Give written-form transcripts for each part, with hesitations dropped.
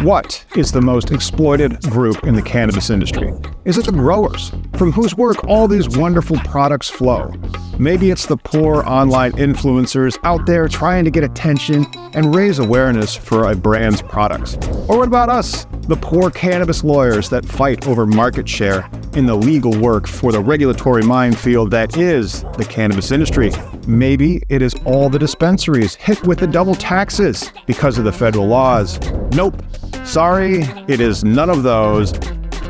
What is the most exploited group in the cannabis industry? Is it the growers, from whose work all these wonderful products flow? Maybe it's the poor online influencers out there trying to get attention and raise awareness for a brand's products. Or what about us, the poor cannabis lawyers that fight over market share in the legal work for the regulatory minefield that is the cannabis industry? Maybe it is all the dispensaries hit with the double taxes because of the federal laws. Nope. Sorry, it is none of those.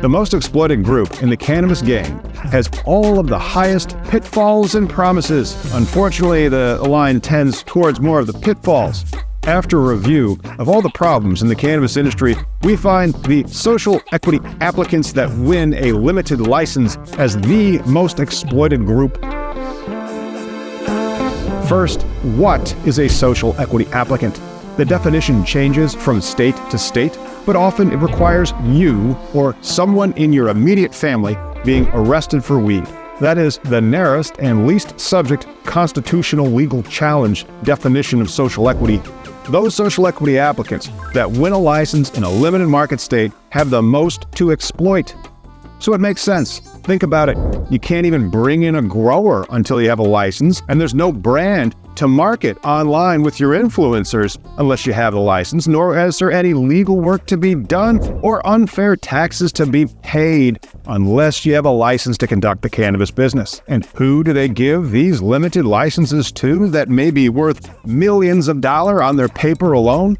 The most exploited group in the cannabis game has all of the highest pitfalls and promises. Unfortunately, the line tends towards more of the pitfalls. After a review of all the problems in the cannabis industry, we find the social equity applicants that win a limited license as the most exploited group. First, what is a social equity applicant? The definition changes from state to state, but often it requires you or someone in your immediate family being arrested for weed. That is the narrowest and least subject constitutional legal challenge definition of social equity. Those social equity applicants that win a license in a limited market state have the most to exploit. So it makes sense. Think about it. You can't even bring in a grower until you have a license, and there's no brand to market online with your influencers unless you have the license, nor is there any legal work to be done or unfair taxes to be paid unless you have a license to conduct the cannabis business. And who do they give these limited licenses to that may be worth millions of dollars on their paper alone?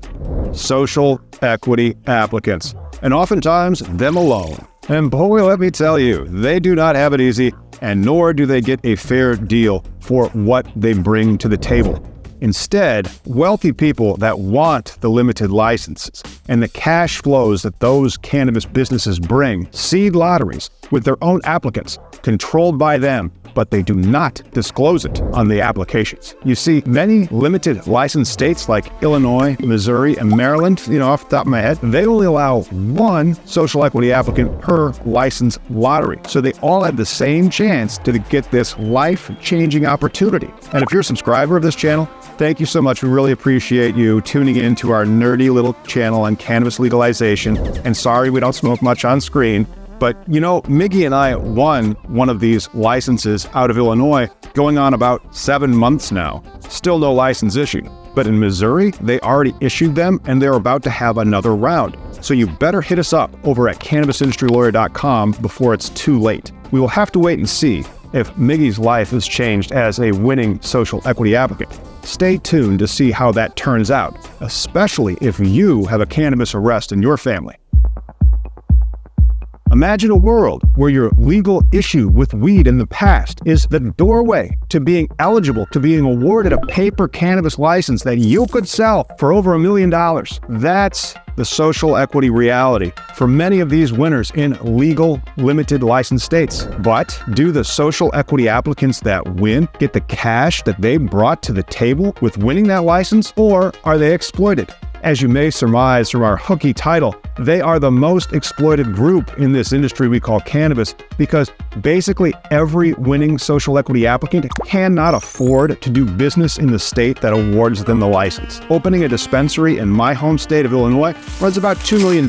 Social equity applicants, and oftentimes them alone. And boy, let me tell you, they do not have it easy, and nor do they get a fair deal for what they bring to the table. Instead, wealthy people that want the limited licenses and the cash flows that those cannabis businesses bring seed lotteries with their own applicants, controlled by them, but they do not disclose it on the applications. You see, many limited license states like Illinois, Missouri, and Maryland, off the top of my head, they only allow one social equity applicant per license lottery. So they all have the same chance to get this life-changing opportunity. And if you're a subscriber of this channel, thank you so much. We really appreciate you tuning in to our nerdy little channel on cannabis legalization. And sorry we don't smoke much on screen. But Miggy and I won one of these licenses out of Illinois going on about 7 months now. Still no license issued. But in Missouri, they already issued them and they're about to have another round. So you better hit us up over at cannabisindustrylawyer.com before it's too late. We will have to wait and see if Miggy's life has changed as a winning social equity applicant. Stay tuned to see how that turns out, especially if you have a cannabis arrest in your family. Imagine a world where your legal issue with weed in the past is the doorway to being eligible to being awarded a paper cannabis license that you could sell for over $1 million. That's the social equity reality for many of these winners in legal limited license states. But do the social equity applicants that win get the cash that they brought to the table with winning that license, or are they exploited? As you may surmise from our hooky title, they are the most exploited group in this industry we call cannabis because basically every winning social equity applicant cannot afford to do business in the state that awards them the license. Opening a dispensary in my home state of Illinois runs about $2 million.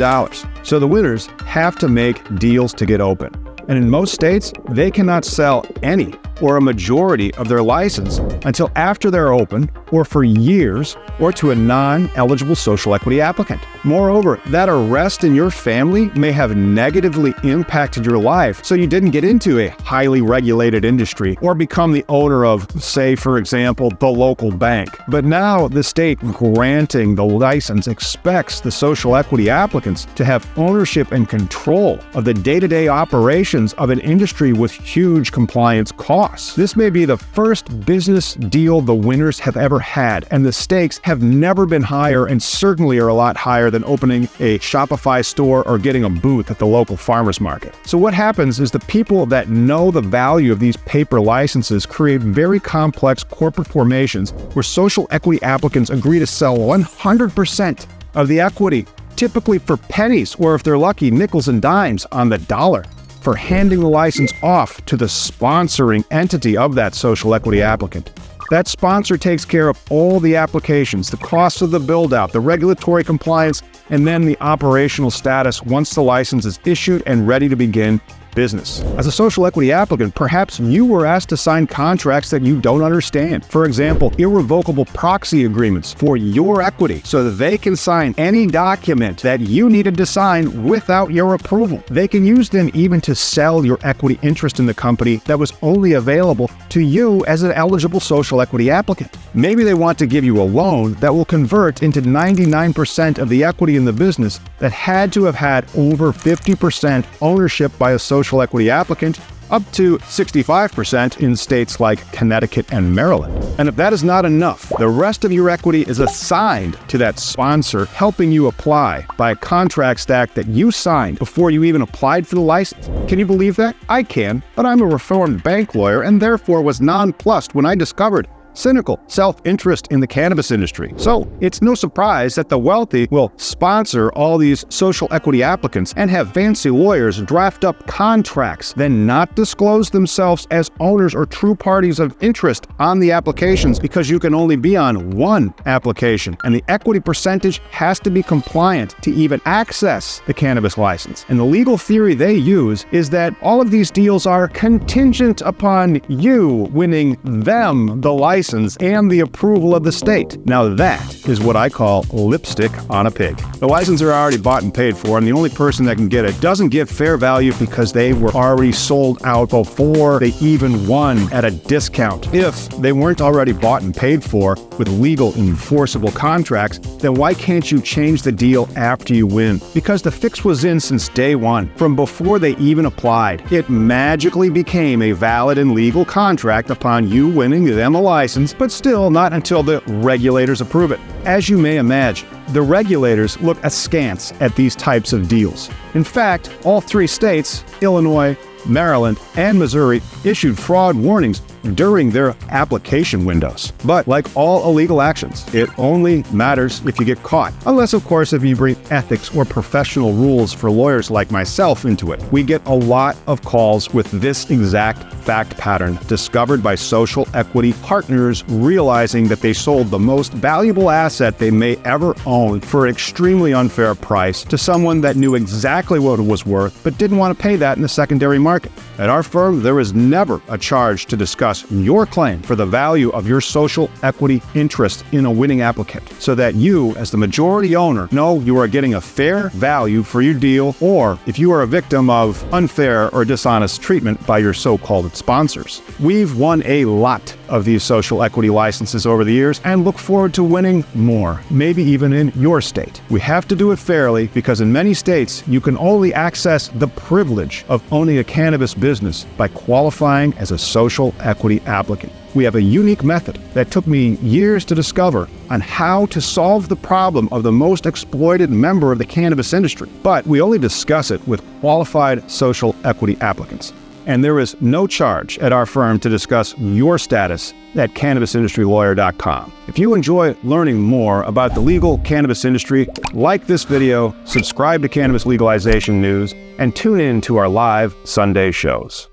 So the winners have to make deals to get open. And in most states, they cannot sell any or a majority of their license until after they're open or for years or to a non-eligible social equity applicant. Moreover, that arrest in your family may have negatively impacted your life, so you didn't get into a highly regulated industry or become the owner of, say, for example, the local bank. But now the state granting the license expects the social equity applicants to have ownership and control of the day-to-day operations of an industry with huge compliance costs. This may be the first business deal the winners have ever had, and the stakes have never been higher and certainly are a lot higher than opening a Shopify store or getting a booth at the local farmer's market. So what happens is the people that know the value of these paper licenses create very complex corporate formations where social equity applicants agree to sell 100% of the equity, typically for pennies, or if they're lucky, nickels and dimes on the dollar, for handing the license off to the sponsoring entity of that social equity applicant. That sponsor takes care of all the applications, the cost of the build-out, the regulatory compliance, and then the operational status once the license is issued and ready to begin business. As a social equity applicant, perhaps you were asked to sign contracts that you don't understand. For example, irrevocable proxy agreements for your equity so that they can sign any document that you needed to sign without your approval. They can use them even to sell your equity interest in the company that was only available to you as an eligible social equity applicant. Maybe they want to give you a loan that will convert into 99% of the equity in the business that had to have had over 50% ownership by a social equity applicant, up to 65% in states like Connecticut and Maryland. And if that is not enough, the rest of your equity is assigned to that sponsor helping you apply by a contract stack that you signed before you even applied for the license. Can you believe that? I can, but I'm a reformed bank lawyer and therefore was nonplussed when I discovered cynical self-interest in the cannabis industry. So it's no surprise that the wealthy will sponsor all these social equity applicants and have fancy lawyers draft up contracts, then not disclose themselves as owners or true parties of interest on the applications because you can only be on one application, and the equity percentage has to be compliant to even access the cannabis license. And the legal theory they use is that all of these deals are contingent upon you winning them the license and the approval of the state. Now that is what I call lipstick on a pig. The licenses are already bought and paid for, and the only person that can get it doesn't get fair value because they were already sold out before they even won at a discount. If they weren't already bought and paid for with legal enforceable contracts, then why can't you change the deal after you win? Because the fix was in since day one. From before they even applied, it magically became a valid and legal contract upon you winning them a license, but still not until the regulators approve it. As you may imagine, the regulators look askance at these types of deals. In fact, all three states, Illinois, Maryland, and Missouri, issued fraud warnings during their application windows. But like all illegal actions, it only matters if you get caught. Unless, of course, if you bring ethics or professional rules for lawyers like myself into it. We get a lot of calls with this exact fact pattern discovered by social equity partners realizing that they sold the most valuable asset they may ever own for an extremely unfair price to someone that knew exactly what it was worth but didn't want to pay that in the secondary market. At our firm, there is never a charge to discuss your claim for the value of your social equity interest in a winning applicant, so that you, as the majority owner, know you are getting a fair value for your deal, or if you are a victim of unfair or dishonest treatment by your so-called sponsors. We've won a lot of these social equity licenses over the years and look forward to winning more, maybe even in your state. We have to do it fairly because in many states, you can only access the privilege of owning a cannabis business by qualifying as a social equity applicant. We have a unique method that took me years to discover on how to solve the problem of the most exploited member of the cannabis industry, but we only discuss it with qualified social equity applicants. And there is no charge at our firm to discuss your status at CannabisIndustryLawyer.com. If you enjoy learning more about the legal cannabis industry, like this video, subscribe to Cannabis Legalization News, and tune in to our live Sunday shows.